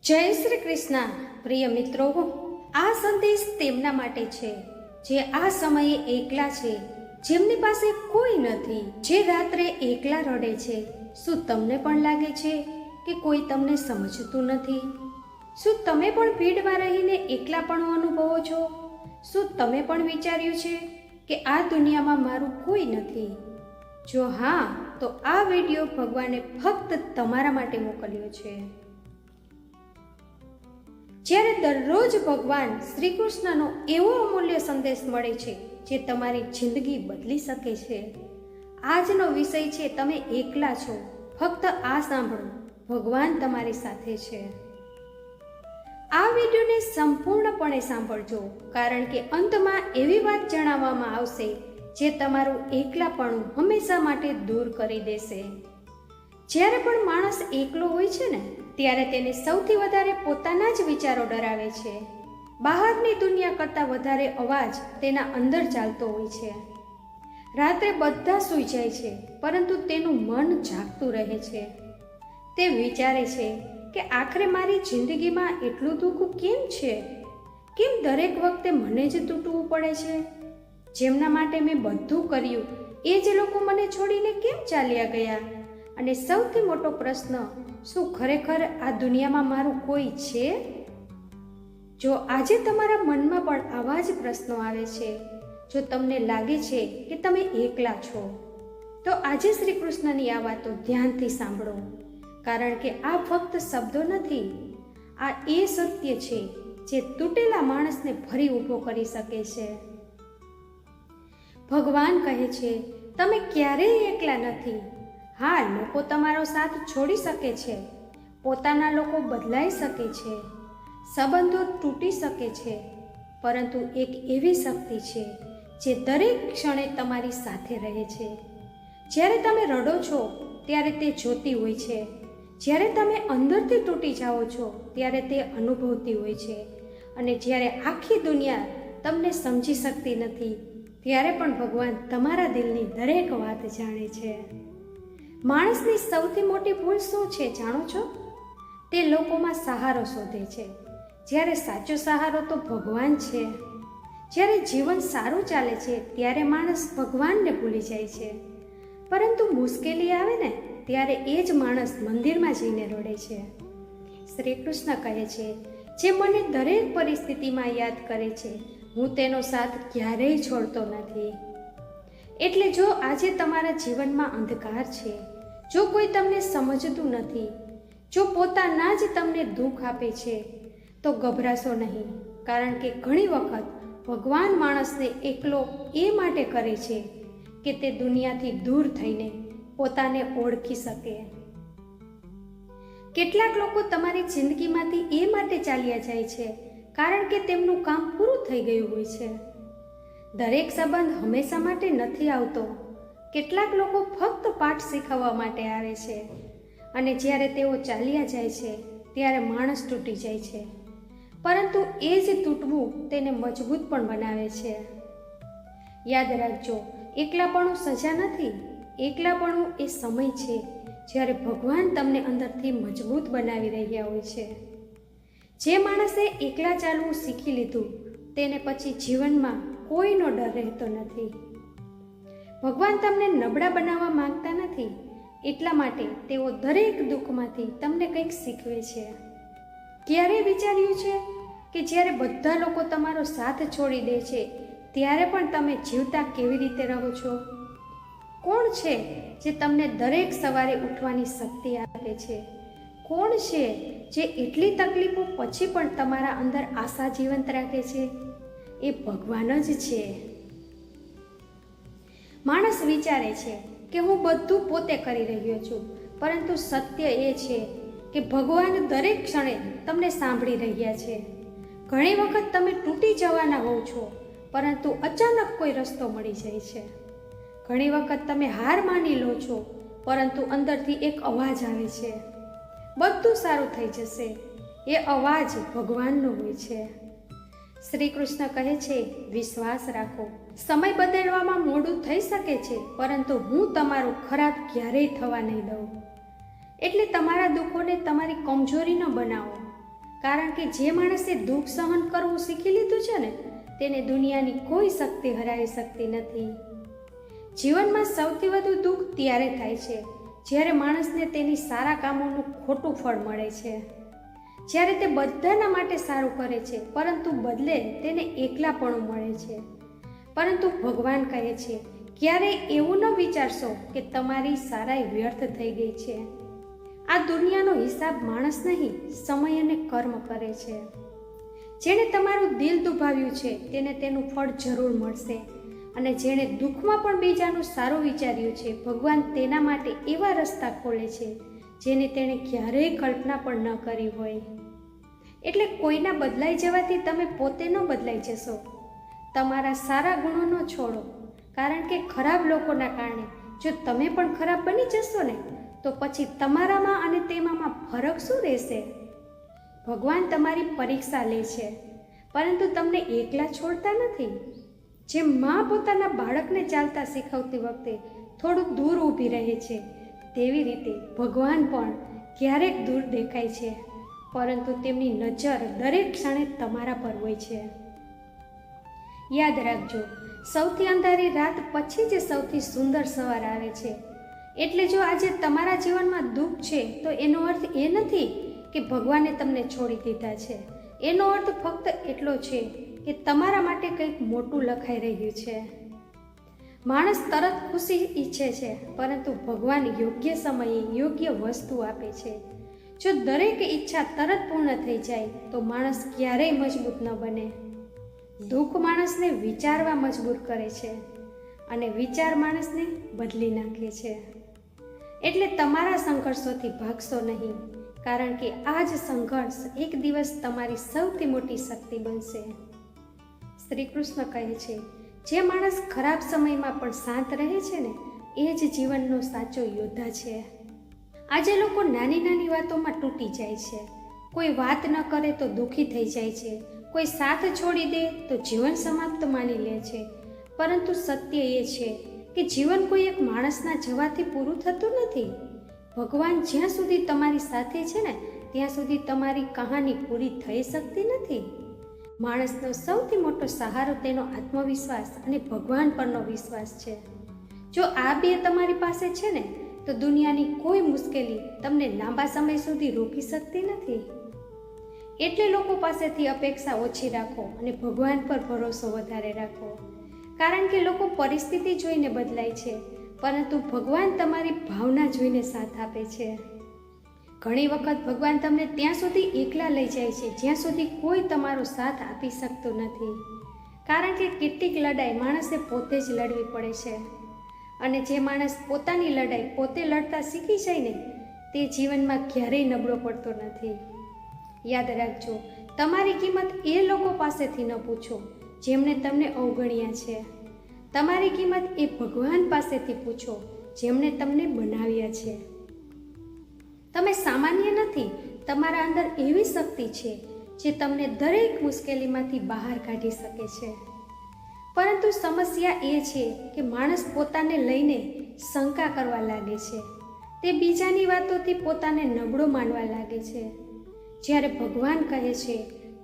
જય શ્રી કૃષ્ણ પ્રિય મિત્રો, આ સંદેશ તેમના માટે છે જે આ સમયે એકલા છે, જેમની પાસે કોઈ નથી, જે રાત્રે એકલા રડે છે. શું તમને પણ લાગે છે કે કોઈ તમને સમજતું નથી? શું તમે પણ ભીડમાં રહીને એકલાપણું અનુભવો છો? શું તમે પણ વિચાર્યું છે કે આ દુનિયામાં મારું કોઈ નથી? જો હા, તો આ વિડીયો ભગવાને ફક્ત તમારા માટે મોકલ્યો છે. જ્યારે દરરોજ ભગવાન શ્રી કૃષ્ણનો એવો અમૂલ્ય સંદેશ મળે છે જે તમારી જિંદગી બદલી શકે છે. આજનો વિષય છે, તમે એકલા છો. ફક્ત આ સાંભળો, ભગવાન તમારી સાથે છે. આ વિડીયોને સંપૂર્ણપણે સાંભળજો, કારણ કે અંતમાં એવી વાત જણાવવામાં આવશે જે તમારું એકલાપણું હંમેશા માટે દૂર કરી દેશે. જ્યારે પણ માણસ એકલો હોય છે ને, ત્યારે તેને સૌથી વધારે પોતાના જ વિચારો ડરાવે છે. બહારની દુનિયા કરતાં વધારે અવાજ તેના અંદર ચાલતો હોય છે. રાત્રે બધા સૂઈ જાય છે, પરંતુ તેનું મન જાગતું રહે છે. તે વિચારે છે કે આખરે મારી જિંદગીમાં એટલું દુઃખ કેમ છે? કેમ દરેક વખતે મને જ તૂટવું પડે છે? જેમના માટે મેં બધું કર્યું એ જ લોકો મને છોડીને કેમ ચાલ્યા ગયા? અને સૌથી મોટો પ્રશ્ન, શું ખરેખર આ દુનિયામાં મારું કોઈ છે? જો આજે તમારા મનમાં પણ આવા જ પ્રશ્નો આવે છે, જો તમને લાગે છે કે તમે એકલા છો, તો આજે શ્રી કૃષ્ણની આ વાતો ધ્યાનથી સાંભળો, કારણ કે આ ફક્ત શબ્દો નથી, આ એ સત્ય છે જે તૂટેલા માણસને ફરી ઊભો કરી શકે છે. ભગવાન કહે છે, તમે ક્યારેય એકલા નથી. હા, લોકો તમારો સાથ છોડી શકે છે, પોતાના લોકો બદલાઈ શકે છે, સંબંધો તૂટી શકે છે, પરંતુ એક એવી શક્તિ છે જે દરેક ક્ષણે તમારી સાથે રહે છે. જ્યારે તમે રડો છો ત્યારે તે જોતી હોય છે, જ્યારે તમે અંદરથી તૂટી જાઓ છો ત્યારે તે અનુભવતી હોય છે, અને જ્યારે આખી દુનિયા તમને સમજી શકતી નથી ત્યારે પણ ભગવાન તમારા દિલની દરેક વાત જાણે છે. માણસની સૌથી મોટી ભૂલ શું છે જાણો છો? તે લોકોમાં સહારો શોધે છે, જ્યારે સાચો સહારો તો ભગવાન છે. જ્યારે જીવન સારું ચાલે છે ત્યારે માણસ ભગવાનને ભૂલી જાય છે, પરંતુ મુશ્કેલી આવે ને ત્યારે એ જ માણસ મંદિરમાં જઈને રડે છે. શ્રી કૃષ્ણ કહે છે, જે મને દરેક પરિસ્થિતિમાં યાદ કરે છે, હું તેનો સાથ ક્યારેય છોડતો નથી. એટલે જો આજે તમારા જીવનમાં અંધકાર છે, જો કોઈ તમને સમજતું નથી, જો પોતાના જ તમને દુઃખ આપે છે, તો ગભરાશો નહીં, કારણ કે ઘણી વખત ભગવાન માણસને એકલો એ માટે કરે છે કે તે દુનિયાથી દૂર થઈને પોતાને ઓળખી શકે. કેટલાક લોકો તમારી જિંદગીમાંથી એ માટે ચાલ્યા જાય છે કારણ કે તેમનું કામ પૂરું થઈ ગયું હોય છે. દરેક સંબંધ હંમેશા માટે નથી આવતો. કેટલાક લોકો ફક્ત પાઠ શીખવવા માટે આવે છે, અને જ્યારે તેઓ ચાલ્યા જાય છે ત્યારે માણસ તૂટી જાય છે, પરંતુ એ જ તૂટવું તેને મજબૂત પણ બનાવે છે. યાદ રાખજો, એકલાપણું સજા નથી, એકલાપણું એ સમય છે જ્યારે ભગવાન તમને અંદરથી મજબૂત બનાવી રહ્યા હોય છે. જે માણસે એકલા ચાલવું શીખી લીધું તેને પછી જીવનમાં કોઈનો ડર રહેતો નથી. ભગવાન તમને નબળા બનાવવા માંગતા નથી, એટલા માટે તેઓ દરેક દુઃખમાંથી તમને કંઈક શીખવે છે. ક્યારે વિચાર્યું છે કે જ્યારે બધા લોકો તમારો સાથ છોડી દે છે ત્યારે પણ તમે જીવતા કેવી રીતે રહો છો? કોણ છે જે તમને દરેક સવારે ઉઠવાની શક્તિ આપે છે? કોણ છે જે એટલી તકલીફો પછી પણ તમારા અંદર આશા જીવંત રાખે છે? એ ભગવાન જ છે. માણસ વિચારે છે કે હું બધું પોતે કરી રહ્યો છું, પરંતુ સત્ય એ છે કે ભગવાન દરેક ક્ષણે તમને સાંભળી રહ્યા છે. ઘણી વખત તમે તૂટી જવાના હોવ છો, પરંતુ અચાનક કોઈ રસ્તો મળી જાય છે. ઘણી વખત તમે હાર માની લો છો, પરંતુ અંદરથી એક અવાજ આવે છે, બધું સારું થઈ જશે. એ અવાજ ભગવાનનો હોય છે. શ્રી કૃષ્ણ કહે છે, વિશ્વાસ રાખો. સમય બદલવામાં મોડું થઈ શકે છે, પરંતુ હું તમારું ખરાબ ક્યારેય થવા નહીં દઉં. એટલે તમારા દુઃખોને તમારી કમજોરી ન બનાવો. કારણ કે જે માણસે દુઃખ સહન કરવું શીખી લીધું છે ને, તેને દુનિયાની કોઈ શક્તિ હરાવી શકતી નથી. જીવનમાં સૌથી વધુ દુઃખ ત્યારે થાય છે જ્યારે માણસને તેની સારા કામોનું ખોટું ફળ મળે છે. જ્યારે તે બધાના માટે સારું કરે છે પરંતુ બદલે તેને એકલાપણું મળે છે. પરંતુ ભગવાન કહે છે, ક્યારેય એવું ન વિચારશો કે તમારી સારાઈ વ્યર્થ થઈ ગઈ છે. આ દુનિયાનો હિસાબ માણસ નહીં, સમય અને કર્મ કરે છે. જેણે તમારું દિલ દુભાવ્યું છે તેને તેનું ફળ જરૂર મળશે. અને જેણે દુઃખમાં પણ બીજાનું સારું વિચાર્યું છે, ભગવાન તેના માટે એવા રસ્તા ખોલે છે જેને તેણે ક્યારેય કલ્પના પણ ન કરી હોય. એટલે કોઈના બદલાઈ જવાથી તમે પોતે ન બદલાઈ જશો. તમારા સારા ગુણો ન છોડો, કારણ કે ખરાબ લોકોના કારણે જો તમે પણ ખરાબ બની જશો ને, તો પછી તમારામાં અને તેમાં ફરક શું રહેશે? ભગવાન તમારી પરીક્ષા લે છે, પરંતુ તમને એકલા છોડતા નથી. જેમ મા પોતાના બાળકને ચાલતા શીખવતી વખતે થોડું દૂર ઊભી રહે છે, તેવી રીતે ભગવાન પણ ક્યારેક દૂર દેખાય છે, પરંતુ તેમની નજર દરેક ક્ષણે તમારા પર હોય છે. યાદ રાખજો, સૌથી અંધારી રાત પછી જ સૌથી સુંદર સવાર આવે છે. એટલે જો આજે તમારા જીવનમાં દુઃખ છે તો એનો અર્થ એ નથી કે ભગવાને તમને છોડી દીધા છે. એનો અર્થ ફક્ત એટલો છે કે તમારા માટે કંઈક મોટું લખાઈ રહ્યું છે. માણસ તરત ખુશી ઈચ્છે છે, પરંતુ ભગવાન યોગ્ય સમયે યોગ્ય વસ્તુ આપે છે. જો દરેક ઈચ્છા તરત પૂર્ણ થઈ જાય તો માણસ ક્યારેય મજબૂત ન બને. દુઃખ માણસને વિચારવા મજબૂર કરે છે અને વિચાર માણસને બદલી નાખે છે. એટલે તમારા સંઘર્ષોથી ભાગશો નહીં, કારણ કે આ જ સંઘર્ષ એક દિવસ તમારી સૌથી મોટી શક્તિ બનશે. શ્રી કૃષ્ણ કહે છે, જે માણસ ખરાબ સમયમાં પણ શાંત રહે છે ને, એ જ જીવનનો સાચો યોદ્ધા છે. આજે લોકો નાની નાની વાતોમાં તૂટી જાય છે. કોઈ વાત ન કરે તો દુઃખી થઈ જાય છે. કોઈ સાથ છોડી દે તો જીવન સમાપ્ત માની લે છે. પરંતુ સત્ય એ છે કે જીવન કોઈ એક માણસના જવાથી પૂરું થતું નથી. ભગવાન જ્યાં સુધી તમારી સાથે છે ને, ત્યાં સુધી તમારી કહાની પૂરી થઈ શકતી નથી. માણસનો સૌથી મોટો સહારો તેનો આત્મવિશ્વાસ અને ભગવાન પરનો વિશ્વાસ છે. જો આ બે તમારી પાસે છે ને, તો દુનિયાની કોઈ મુશ્કેલી તમને લાંબા સમય સુધી રોકી શકતી નથી. એટલે લોકો પાસેથી અપેક્ષા ઓછી રાખો અને ભગવાન પર ભરોસો વધારે રાખો. કારણ કે લોકો પરિસ્થિતિ જોઈને બદલાય છે, પરંતુ ભગવાન તમારી ભાવના જોઈને સાથ આપે છે. ઘણી વખત ભગવાન તમને ત્યાં સુધી એકલા લઈ જાય છે જ્યાં સુધી કોઈ તમારો સાથ આપી શકતું નથી. કારણ કે કેટલીક લડાઈ માણસે પોતે જ લડવી પડે છે. અને જે માણસ પોતાની લડાઈ પોતે લડતા શીખી જાય ને, તે જીવનમાં ક્યારેય નબળો પડતો નથી. યાદ રાખજો, તમારી કિંમત એ લોકો પાસેથી ન પૂછો જેમણે તમને અવગણ્યા છે. તમારી કિંમત એ ભગવાન પાસેથી પૂછો જેમણે તમને બનાવ્યા છે. તમે સામાન્ય નથી. તમારા અંદર એવી શક્તિ છે જે તમને દરેક મુશ્કેલીમાંથી બહાર કાઢી શકે છે. પરંતુ સમસ્યા એ છે કે માણસ પોતાને લઈને શંકા કરવા લાગે છે. તે બીજાની વાતોથી પોતાને નબળો માનવા લાગે છે. જ્યારે ભગવાન કહે છે,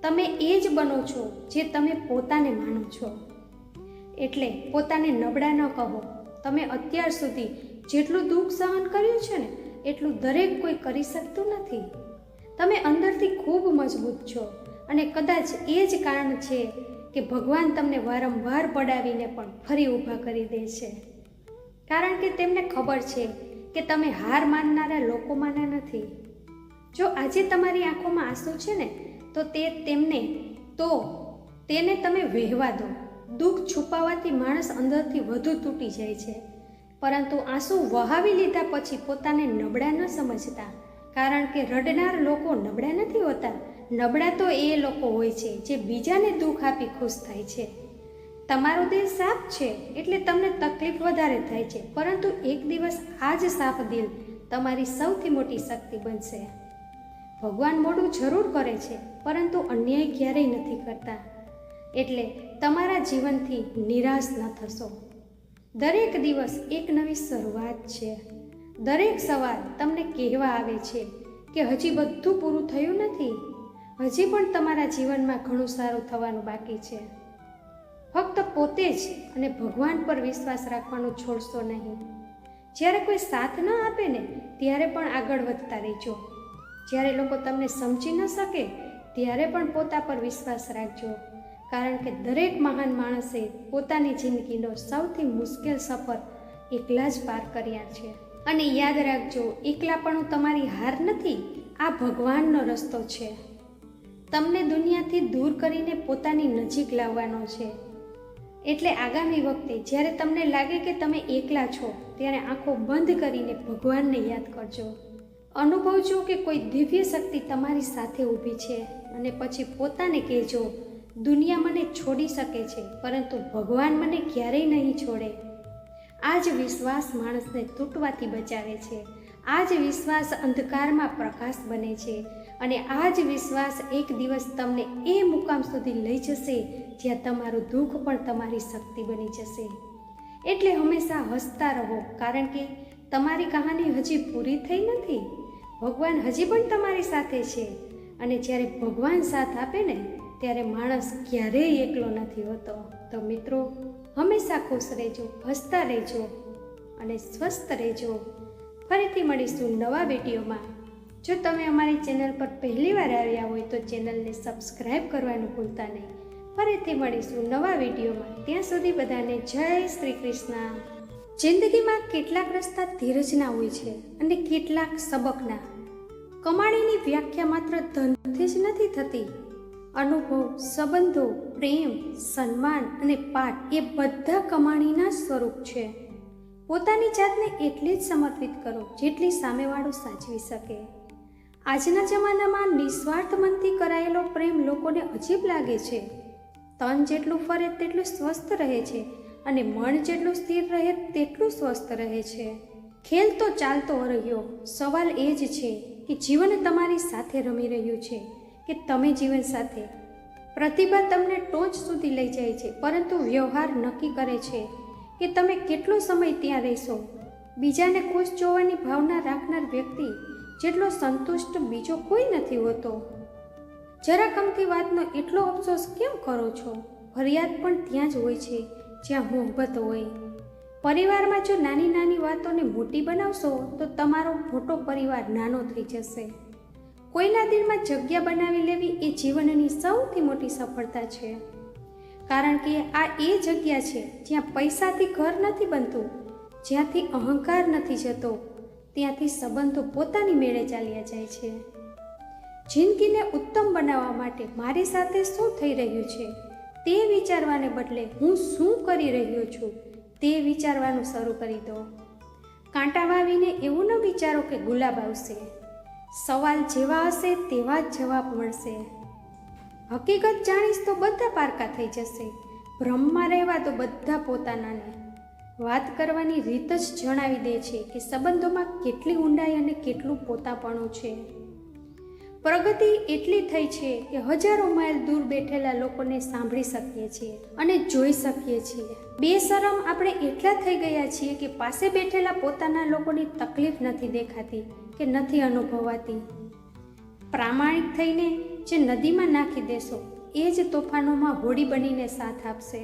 તમે એ જ બનો છો જે તમે પોતાને માનો છો. એટલે પોતાને નબળા ન કહો. તમે અત્યાર સુધી જેટલું દુઃખ સહન કર્યું છે ને, એટલું દરેક કોઈ કરી શકતું નથી. તમે અંદરથી ખૂબ મજબૂત છો અને કદાચ એ જ કારણ છે કે ભગવાન તમને વારંવાર પડાવીને પણ ફરી ઊભા કરી દે છે. કારણ કે તેમને ખબર છે કે તમે હાર માનનારા લોકોમાંના નથી. જો આજે તમારી આંખોમાં આંસુ છે ને, તો તેને તમે વહેવા દો. દુઃખ છુપાવવાથી માણસ અંદરથી વધુ તૂટી જાય છે, પરંતુ આંસુ વહાવી લીધા પછી પોતાને નબળા ન સમજતા. કારણ કે રડનાર લોકો નબળા નથી હોતા. નબળા તો એ લોકો હોય છે જે બીજાને દુઃખ આપી ખુશ થાય છે. તમારો દિલ સાફ છે એટલે તમને તકલીફ વધારે થાય છે, પરંતુ એક દિવસ આ જ સાફ દિલ તમારી સૌથી મોટી શક્તિ બનશે. ભગવાન મોડું જરૂર કરે છે, પરંતુ અન્યાય ક્યારેય નથી કરતા. એટલે તમારા જીવનથી નિરાશ ન થશો. દરેક દિવસ એક નવી શરૂઆત છે. દરેક સવાર તમને કહેવા આવે છે કે હજી બધું પૂરું થયું નથી. હજી પણ તમારા જીવનમાં ઘણું સારું થવાનું બાકી છે. ફક્ત પોતે જ અને ભગવાન પર વિશ્વાસ રાખવાનું છોડશો નહીં. જ્યારે કોઈ સાથ ન આપે ને ત્યારે પણ આગળ વધતા રહેજો. જ્યારે લોકો તમને સમજી ન શકે ત્યારે પણ પોતા પર વિશ્વાસ રાખજો. કારણ કે દરેક મહાન માણસે પોતાની જિંદગીનો સૌથી મુશ્કેલ સફર એકલા જ પાર કર્યા છે. અને યાદ રાખજો, એકલાપણું તમારી હાર નથી, આ ભગવાનનો રસ્તો છે. તમને દુનિયાથી દૂર કરીને પોતાની નજીક લાવવાનો છે. એટલે આગામી વખતે જ્યારે તમને લાગે કે તમે એકલા છો ત્યારે આંખો બંધ કરીને ભગવાનને યાદ કરજો. અનુભવજો કે કોઈ દિવ્ય શક્તિ તમારી સાથે ઊભી છે અને પછી પોતાને કહેજો, દુનિયા મને છોડી શકે છે પરંતુ ભગવાન મને ક્યારેય નહીં છોડે. આ જ વિશ્વાસ માણસને તૂટવાથી બચાવે છે. આ જ વિશ્વાસ અંધકારમાં પ્રકાશ બને છે. અને આ જ વિશ્વાસ એક દિવસ તમને એ મુકામ સુધી લઈ જશે જ્યાં તમારું દુઃખ પણ તમારી શક્તિ બની જશે. એટલે હંમેશા હસતા રહો, કારણ કે તમારી કહાની હજી પૂરી થઈ નથી. ભગવાન હજી પણ તમારી સાથે છે. અને જ્યારે ભગવાન સાથ આપે ને ત્યારે માણસ ક્યારેય એકલો નથી હોતો. તો મિત્રો, હંમેશા ખુશ રહેજો, હસતા રહેજો અને સ્વસ્થ રહેજો. ફરીથી મળીશું નવા વિડીયોમાં. જો તમે અમારી ચેનલ પર પહેલીવાર આવ્યા હોય તો ચેનલને સબસ્ક્રાઈબ કરવાનું ભૂલતા નહીં. ફરીથી મળીશું નવા વિડીયોમાં. ત્યાં સુધી બધાને જય શ્રી કૃષ્ણ. જિંદગીમાં કેટલાક રસ્તા ધીરજના હોય છે અને કેટલાક સબકના. કમાણીની વ્યાખ્યા માત્ર ધનથી જ નથી થતી. અનુભવ, સંબંધો, પ્રેમ, સન્માન અને પાઠ એ બધા કમાણીના સ્વરૂપ છે. પોતાની જાતને એટલી જ સમર્પિત કરો જેટલી સામેવાળો સાચવી શકે. આજના જમાનામાં નિસ્વાર્થ મનથી કરાયેલો પ્રેમ લોકોને અજીબ લાગે છે. તન જેટલું ફરે તેટલું સ્વસ્થ રહે છે અને મન જેટલું સ્થિર રહે તેટલું સ્વસ્થ રહે છે. ખેલ તો ચાલતો રહ્યો. સવાલ એ જ છે કે જીવન તમારી સાથે રમી રહ્યું છે કે તમે જીવન સાથે. પ્રતિભા તમને ટોચ સુધી લઈ જાય છે, પરંતુ વ્યવહાર નક્કી કરે છે કે તમે કેટલો સમય ત્યાં રહેશો. બીજાને ખુશ જોવાની ભાવના રાખનાર વ્યક્તિ જેટલો સંતુષ્ટ બીજો કોઈ નથી હોતો. જરા કમથી વાતનો એટલો અફસોસ કેમ કરો છો? ફરિયાદ પણ ત્યાં જ હોય છે જ્યાં મોહબ્બત હોય. પરિવારમાં જો નાની નાની વાતોને મોટી બનાવશો તો તમારો મોટો પરિવાર નાનો થઈ જશે. કોઈના દિલમાં જગ્યા બનાવી લેવી એ જીવનની સૌથી મોટી સફળતા છે. કારણ કે આ એ જગ્યા છે જ્યાં પૈસાથી ઘર નથી બનતું, જ્યાંથી અહંકાર નથી જતો, ત્યાંથી સંબંધો પોતાની મેળે ચાલ્યા જાય છે. જિંદગીને ઉત્તમ બનાવવા માટે મારી સાથે શું થઈ રહ્યું છે તે વિચારવાને બદલે હું શું કરી રહ્યો છું તે વિચારવાનું શરૂ કરી દો. કાંટા વાવીને એવું ન વિચારો કે ગુલાબ આવશે. સવાલ જેવા હશે તેવા જ જવાબ મળશે. હકીકત જાણીશ તો બધા પારકા થઈ જશે. ભ્રમમાં રહેવા તો બધા પોતાનાને. વાત કરવાની રીત જ જણાવી દે છે કે સંબંધોમાં કેટલી ઊંડાઈ અને કેટલું પોતાપણું છે. પ્રગતિ એટલી થઈ છે કે હજારો માઇલ દૂર બેઠેલા લોકોને સાંભળી શકીએ છીએ અને જોઈ શકીએ છીએ. બેશરમ આપણે એટલા થઈ ગયા છીએ કે પાસે બેઠેલા પોતાના લોકોની તકલીફ નથી દેખાતી કે નથી અનુભવાતી. પ્રામાણિક થઈને જે નદીમાં નાખી દેશો એ જ તોફાનોમાં હોડી બનીને સાથ આપશે.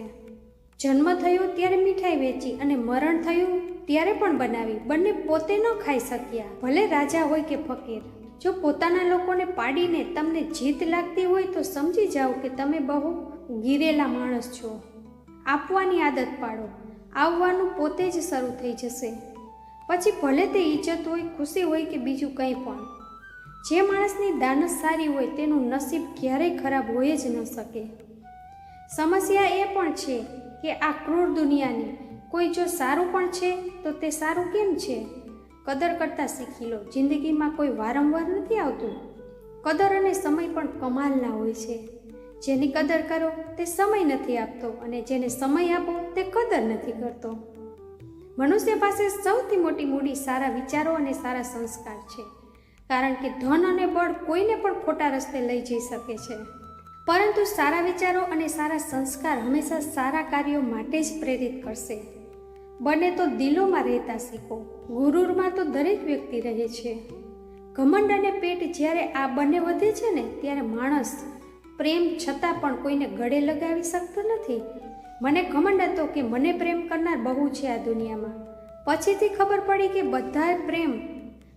જન્મ થયો ત્યારે મીઠાઈ વેચી અને મરણ થયું ત્યારે પણ બનાવી. બંને પોતે ન ખાઈ શક્યા, ભલે રાજા હોય કે ફકીર. જો પોતાના લોકોને પાડીને તમને જીત લાગતી હોય તો સમજી જાઓ કે તમે બહુ ગીરેલા માણસ છો. આપવાની આદત પાડો, આવવાનું પોતે જ શરૂ થઈ જશે. પછી ભલે તે ઇજ્જત હોય, ખુશી હોય કે બીજું કંઈ પણ. જે માણસની દાનત સારી હોય તેનું નસીબ ક્યારેય ખરાબ હોય જ ન શકે. સમસ્યા એ પણ છે કે આ ક્રૂર દુનિયાની કોઈ જો સારું પણ છે તો તે સારું કેમ છે? કદર કરતાં શીખી લો. જિંદગીમાં કોઈ વારંવાર નથી આવતું. કદર અને સમય પણ કમાલના હોય છે. જેની કદર કરો તે સમય નથી આપતો અને જેને સમય આપો તે કદર નથી કરતો. મનુષ્ય પાસે સૌથી મોટી મૂડી સારા વિચારો અને સારા સંસ્કાર છે. કારણ કે ધન અને બળ કોઈને પણ ખોટા રસ્તે લઈ જઈ શકે છે, પરંતુ સારા વિચારો અને સારા સંસ્કાર હંમેશા સારા કાર્યો માટે જ પ્રેરિત કરશે. બને તો દિલોમાં રહેતા શીખો. ગુરુરમાં તો દરેક વ્યક્તિ રહે છે. ઘમંડ અને પેટ જ્યારે આ બંને વધે છે ને ત્યારે માણસ પ્રેમ છતાં પણ કોઈને ગળે લગાવી શકતો નથી. મને ઘમંડ હતો કે મને પ્રેમ કરનાર બહુ છે આ દુનિયામાં. પછીથી ખબર પડી કે બધા પ્રેમ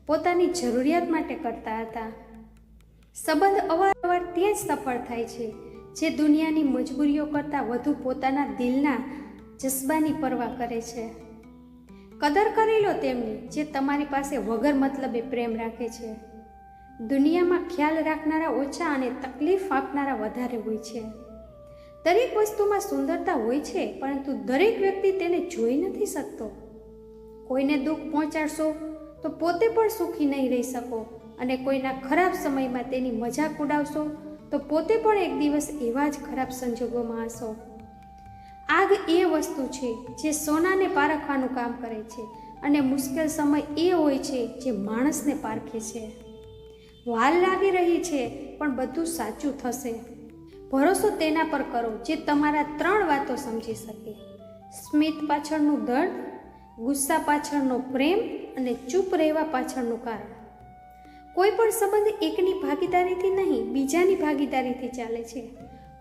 પોતાની જરૂરિયાત માટે કરતા હતા. સંબંધ અવારનવાર ત્યાં જ સફળ થાય છે જે દુનિયાની મજબૂરીઓ કરતાં વધુ પોતાના દિલના જજ્બાની પરવા કરે છે. કદર કરી લો તેમની જે તમારી પાસે વગર મતલબે પ્રેમ રાખે છે. દુનિયામાં ખ્યાલ રાખનારા ઓછા અને તકલીફ આપનારા વધારે હોય છે. દરેક વસ્તુમાં સુંદરતા હોય છે, પરંતુ દરેક વ્યક્તિ તેને જોઈ નથી શકતો. કોઈને દુઃખ પહોંચાડશો તો પોતે પણ સુખી નહીં રહી શકો, અને કોઈના ખરાબ સમયમાં તેની મજાક ઉડાવશો તો પોતે પણ એક દિવસ એવા જ ખરાબ સંજોગોમાં હશો. આગ એ વસ્તુ છે જે સોનાને પારખવાનું કામ કરે છે, અને મુશ્કેલ સમય એ હોય છે જે માણસને પારખે છે. વાર લાગી રહી છે પણ બધું સાચું થશે. ભરોસો તેના પર કરો જે તમારા 3 વાતો સમજી શકે: સ્મિત પાછળનું દર્દ, ગુસ્સા પાછળનો પ્રેમ અને ચૂપ રહેવા પાછળનું કારણ. કોઈ પણ સંબંધ એકની ભાગીદારીથી નહીં, બીજાની ભાગીદારીથી ચાલે છે.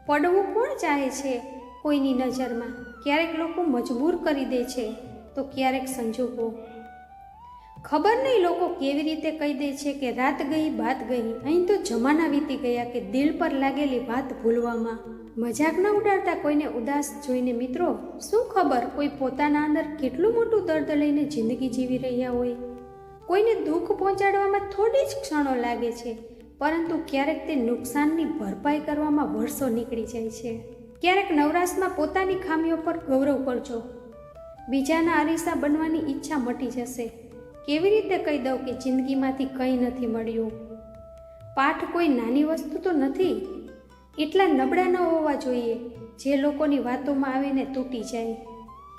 પડવું કોણ ચાહે છે કોઈની નજરમાં? ક્યારેક લોકો મજબૂર કરી દે છે તો ક્યારેક સંજોગો. ખબર નહીં લોકો કેવી રીતે કહી દે છે કે રાત ગઈ બાત ગઈ. અહીં તો જમાના વીતી ગયા કે દિલ પર લાગેલી વાત ભૂલવામાં. મજાક ન ઉડાડતા કોઈને ઉદાસ જોઈને મિત્રો. શું ખબર કોઈ પોતાના અંદર કેટલું મોટું દર્દ લઈને જિંદગી જીવી રહ્યા હોય. કોઈને દુઃખ પહોંચાડવામાં થોડી જ ક્ષણો લાગે છે, પરંતુ ક્યારેક તે નુકસાનની ભરપાઈ કરવામાં વર્ષો નીકળી જાય છે. ક્યારેક નવરાશમાં પોતાની ખામીઓ પર ગૌરવ કરજો. બીજાના અરીસા બનવાની ઈચ્છા મટી જશે. કેવી રીતે કહી દઉં કે જિંદગીમાંથી કંઈ નથી મળ્યું? પાઠ કોઈ નાની વસ્તુ તો નથી. એટલા નબળા ન હોવા જોઈએ જે લોકોની વાતોમાં આવીને તૂટી જાય.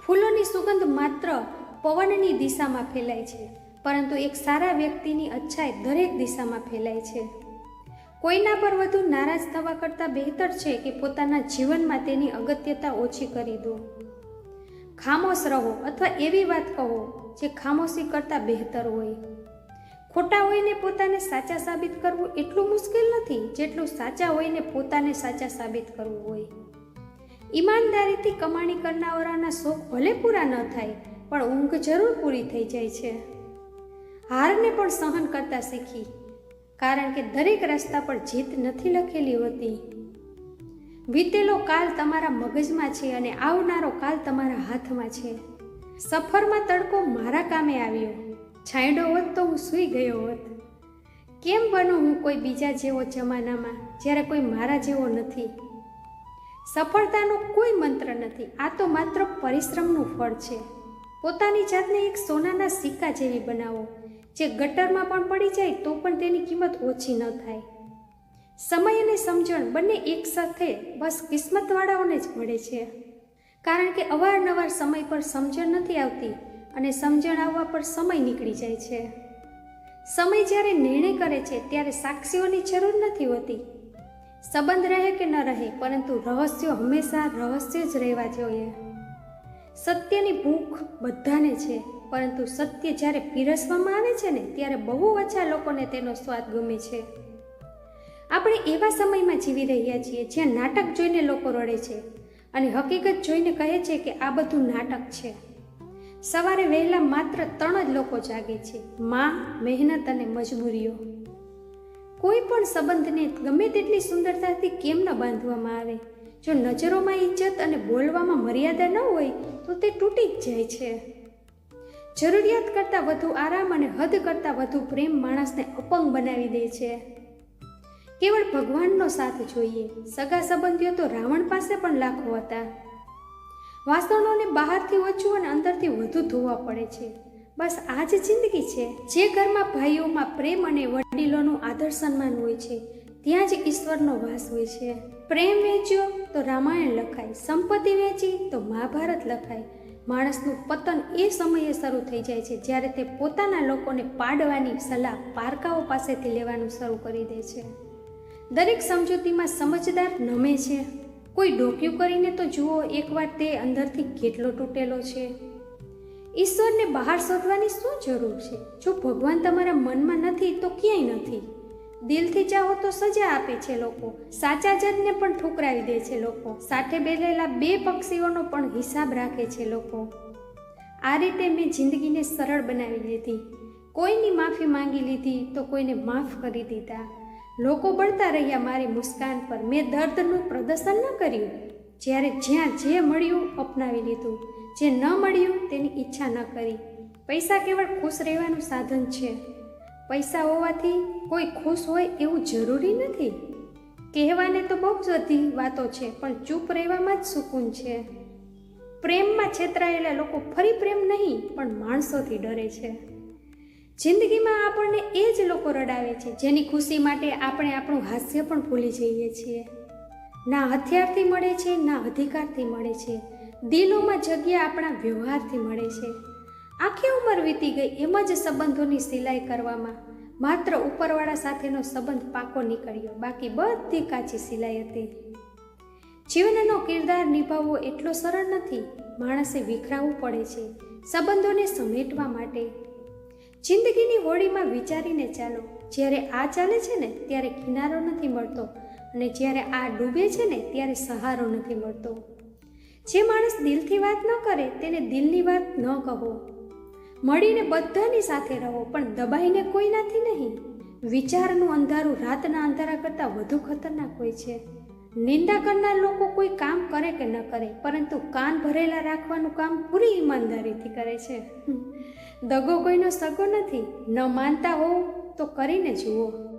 ફૂલોની સુગંધ માત્ર પવનની દિશામાં ફેલાય છે, પરંતુ એક સારા વ્યક્તિની અચ્છાઈ દરેક દિશામાં ફેલાય છે. કોઈના પર વધુ નારાજ થવા કરતાં બહેતર છે કે પોતાના જીવનમાં તેની અગત્યતા ઓછી કરી દો. ખામોશ રહો અથવા એવી વાત કહો જે ખામોશી કરતાં બહેતર હોય. ખોટા હોઈને પોતાને સાચા સાબિત કરવું એટલું મુશ્કેલ નથી જેટલું સાચા હોઈને પોતાને સાચા સાબિત કરવું હોય. ઈમાનદારીથી કમાણી કરનારાના શોખ ભલે પૂરા ન થાય, પણ ઊંઘ જરૂર પૂરી થઈ જાય છે. હારને પણ સહન કરતા શીખી, કારણ કે દરેક રસ્તા પર જીત નથી લખેલી હોતી. વીતેલો કાલ તમારા મગજમાં છે અને આવનારો કાલ તમારા હાથમાં છે. સફરમાં તડકો મારા કામે આવ્યો. છાંયડો હોત તો હું સૂઈ ગયો હોત. કેમ બનું હું કોઈ બીજા જેવો જમાનામાં જ્યારે કોઈ મારા જેવો નથી? સફળતાનો કોઈ મંત્ર નથી, આ તો માત્ર પરિશ્રમનું ફળ છે. પોતાની જાતને એક સોનાના સિક્કા જેવી બનાવો, જે ગટરમાં પણ પડી જાય તો પણ તેની કિંમત ઓછી ન થાય. સમય અને સમજણ બંને એક સાથે બસ કિસ્મતવાળાઓને જ મળે છે, કારણ કે અવારનવાર સમય પર સમજણ નથી આવતી અને સમજણ આવવા પર સમય નીકળી જાય છે. સમય જ્યારે નિર્ણય કરે છે ત્યારે સાક્ષીઓની જરૂર નથી હોતી. સંબંધ રહે કે ન રહે, પરંતુ રહસ્યો હંમેશા રહસ્ય જ રહેવા જોઈએ. સત્યની ભૂખ બધાને છે, પરંતુ સત્ય જ્યારે પીરસવામાં આવે છે ને ત્યારે બહુ ઓછા લોકોને તેનો સ્વાદ ગમે છે. આપણે એવા સમયમાં જીવી રહ્યા છીએ જ્યાં નાટક જોઈને લોકો રડે છે અને હકીકત જોઈને કહે છે કે આ બધું નાટક છે. સવારે વહેલા માત્ર 3 જ લોકો જાગે છે: માં, મહેનત અને મજબૂરીઓ. કોઈ પણ સંબંધને ગમે તેટલી સુંદરતાથી કેમ ન બાંધવામાં આવે, જો નજરોમાં ઇજ્જત અને બોલવામાં મર્યાદા ન હોય તો તે તૂટી જ જાય છે. જરૂરિયાત કરતાં વધુ આરામ અને હદ કરતાં વધુ પ્રેમ માણસને અપંગ બનાવી દે છે. કેવળ ભગવાનનો સાથ જોઈએ. સગા સંબંધીઓ તો રાવણ પાસે પણ લાખો હતા. વાસણોને બહારથી ઓછું અને અંદરથી વધુ ધોવા પડે છે. બસ આ જ જિંદગી છે. જે ઘરમાં ભાઈઓમાં પ્રેમ અને વડીલોનું આદર સન્માન હોય છે, ત્યાં જ ઈશ્વરનો વાસ હોય છે. પ્રેમ વેચ્યો તો રામાયણ લખાય, સંપત્તિ વેચી તો મહાભારત લખાય. માણસનું પતન એ સમયે શરૂ થઈ જાય છે જ્યારે તે પોતાના લોકોને પાડવાની સલાહ પારકાઓ પાસેથી લેવાનું શરૂ કરી દે છે. દરેક સમજૂતીમાં સમજદાર નમે છે. કોઈ ડોક્યું કરીને તો જુઓ એકવાર તે અંદરથી કેટલો તૂટેલો છે. ઈશ્વરને બહાર શોધવાની શું જરૂર છે? જો ભગવાન તમારા મનમાં નથી તો ક્યાંય નથી. દિલથી ચાહો તો સજા આપે છે લોકો, સાચા જનને પણ ઠુકરાવી દે છે લોકો, સાથે બેઠેલા બે પક્ષીઓનો પણ હિસાબ રાખે છે લોકો. આ રીતે મેં જિંદગીને સરળ બનાવી લીધી. કોઈની માફી માંગી લીધી તો કોઈને માફ કરી દીધા. લોકો બળતા રહ્યા મારી મુસ્કાન પર. મેં દર્દનું પ્રદર્શન ન કર્યું. જ્યારે જ્યાં જે મળ્યું અપનાવી લીધું, જે ન મળ્યું તેની ઈચ્છા ન કરી. પૈસા કેવળ ખુશ રહેવાનું સાધન છે. પૈસા હોવાથી કોઈ ખુશ હોય એવું જરૂરી નથી. કહેવાને તો બહુ બધી વાતો છે, પણ ચૂપ રહેવામાં જ સુકૂન છે. પ્રેમમાં છેતરાયેલા લોકો ફરી પ્રેમ નહીં પણ માણસોથી ડરે છે. જિંદગીમાં આપણને એ જ લોકો રડાવે છે જેની ખુશી માટે આપણે આપણું હાસ્ય પણ ભૂલી જઈએ છીએ. ના હથિયારથી મળે છે, ના અધિકારથી મળે છે. દિલોમાં જગ્યા આપણા વ્યવહારથી મળે છે. આખી ઉંમર વીતી ગઈ એમ જ સંબંધોની સિલાઈ કરવામાં. માત્ર ઉપરવાળા સાથેનો સંબંધ પાકો નીકળ્યો, બાકી બધી કાચી સિલાઈ હતી. જીવનનો કિરદાર નિભાવવો એટલો સરળ નથી. માણસે વિખરાવવું પડે છે સંબંધોને સમેટવા માટે. જિંદગીની હોડીમાં વિચારીને ચાલો. જ્યારે આ ચાલે છે ને ત્યારે કિનારો નથી મળતો, અને જ્યારે આ ડૂબે છે ને ત્યારે સહારો નથી મળતો. જે માણસ દિલથી વાત ન કરે તેને દિલની વાત ન કહો. મળીને બધાની સાથે રહો, પણ દબાઈને કોઈનાથી નહીં. વિચારનું અંધારું રાતના અંધારા કરતાં વધુ ખતરનાક હોય છે. નિંદા કરનાર લોકો કોઈ કામ કરે કે ન કરે, પરંતુ કાન ભરેલા રાખવાનું કામ પૂરી ઈમાનદારીથી કરે છે. દગો કોઈનો સગો નથી. ન માનતા હો તો કરીને જુઓ.